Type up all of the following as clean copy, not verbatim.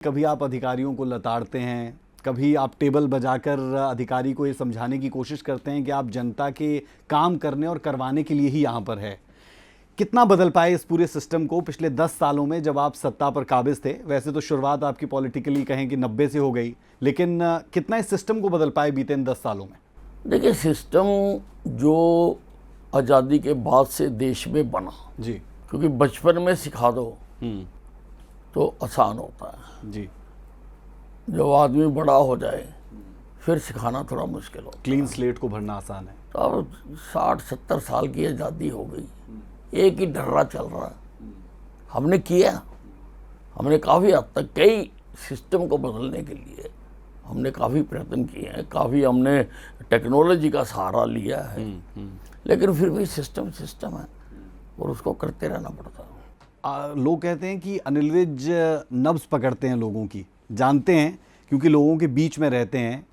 कभी आप अधिकारियों को लताड़ते हैं, कभी आप टेबल बजाकर अधिकारी को ये समझाने की कोशिश करते हैं कि आप जनता के काम करने और करवाने के लिए ही यहाँ पर है। कितना बदल पाए इस पूरे सिस्टम को पिछले 10 सालों में जब आप सत्ता पर काबिज थे? वैसे तो शुरुआत आपकी पॉलिटिकली कहें कि 90 से हो गई, लेकिन कितना इस सिस्टम को बदल पाए बीते इन 10 सालों में? देखिए, सिस्टम जो आज़ादी के बाद से देश में बना जी, क्योंकि बचपन में सिखा दो तो आसान होता है जी। जब आदमी बड़ा हो जाए फिर सिखाना थोड़ा मुश्किल होता है। क्लीन स्लेट को भरना आसान है। तो अब 60-70 साल की आज़ादी हो गई, एक ही डर्रा चल रहा है। हमने किया, हमने काफ़ी हद तक कई सिस्टम को बदलने के लिए हमने काफ़ी प्रयत्न किए हैं, काफ़ी हमने टेक्नोलॉजी का सहारा लिया है, लेकिन फिर भी सिस्टम सिस्टम है और उसको करते रहना पड़ता है। लोग कहते हैं कि अनिल विज नब्ज पकड़ते हैं लोगों की, जानते हैं क्योंकि लोगों के बीच में रहते हैं।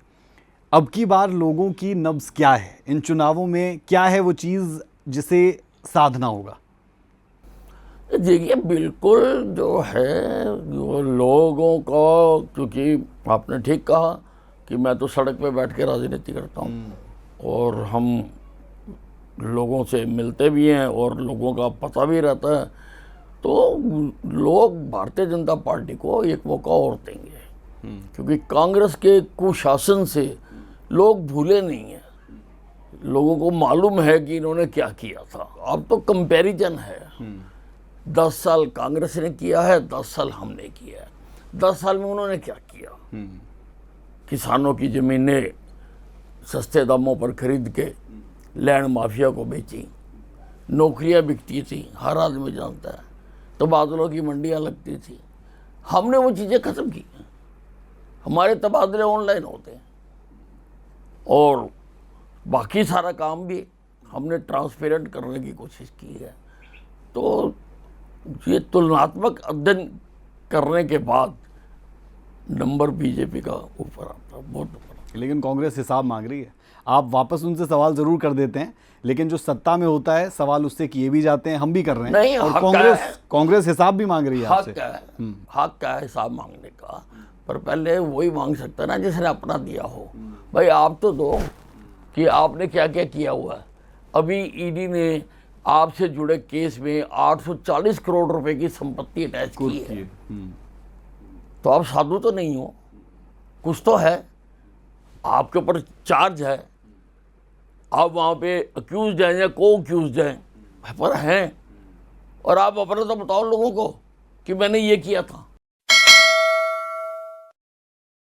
अब की बार लोगों की नब्ज क्या है इन चुनावों में? क्या है वो चीज़ जिसे साधना होगा? देखिए, बिल्कुल जो है वो लोगों को, क्योंकि आपने ठीक कहा कि मैं तो सड़क पे बैठ के राजनीति करता हूँ और हम लोगों से मिलते भी हैं और लोगों का पता भी रहता है, तो लोग भारतीय जनता पार्टी को एक मौका और देंगे क्योंकि कांग्रेस के कुशासन से लोग भूले नहीं हैं। लोगों को मालूम है कि इन्होंने क्या किया था। अब तो कंपैरिजन है, 10 साल कांग्रेस ने किया है, 10 साल हमने किया है। 10 साल में उन्होंने क्या किया? किसानों की ज़मीनें सस्ते दामों पर खरीद के लैंड माफिया को बेची, नौकरियां बिकती थी, हर आदमी जानता है, तबादलों की मंडियां लगती थी। हमने वो चीज़ें ख़त्म की। हमारे तबादले ऑनलाइन होते हैं और बाकी सारा काम भी हमने ट्रांसपेरेंट करने की कोशिश की है। तो ये तुलनात्मक अध्ययन करने के बाद नंबर बीजेपी का ऊपर आता है, बहुत ऊपर। लेकिन कांग्रेस हिसाब मांग रही है। आप वापस उनसे सवाल जरूर कर देते हैं, लेकिन जो सत्ता में होता है सवाल उससे किए भी जाते हैं, हम भी कर रहे हैं। नहीं, और कांग्रेस हिसाब भी मांग रही है आपसे। हक क्या है हिसाब मांगने का, पर पहले वही मांग सकता है ना जिसने अपना दिया हो। भाई आप तो दो कि आपने क्या क्या किया हुआ है। अभी ईडी ने आपसे जुड़े केस में 840 करोड़ रुपए की संपत्ति अटैच की है। तो आप साधु तो नहीं हो, कुछ तो है, आपके ऊपर चार्ज है, आप वहाँ पे अक्यूज्ड हैं या को अक्यूज्ड हैं, पर हैं, और आप अपना तो बताओ लोगों को कि मैंने ये किया था।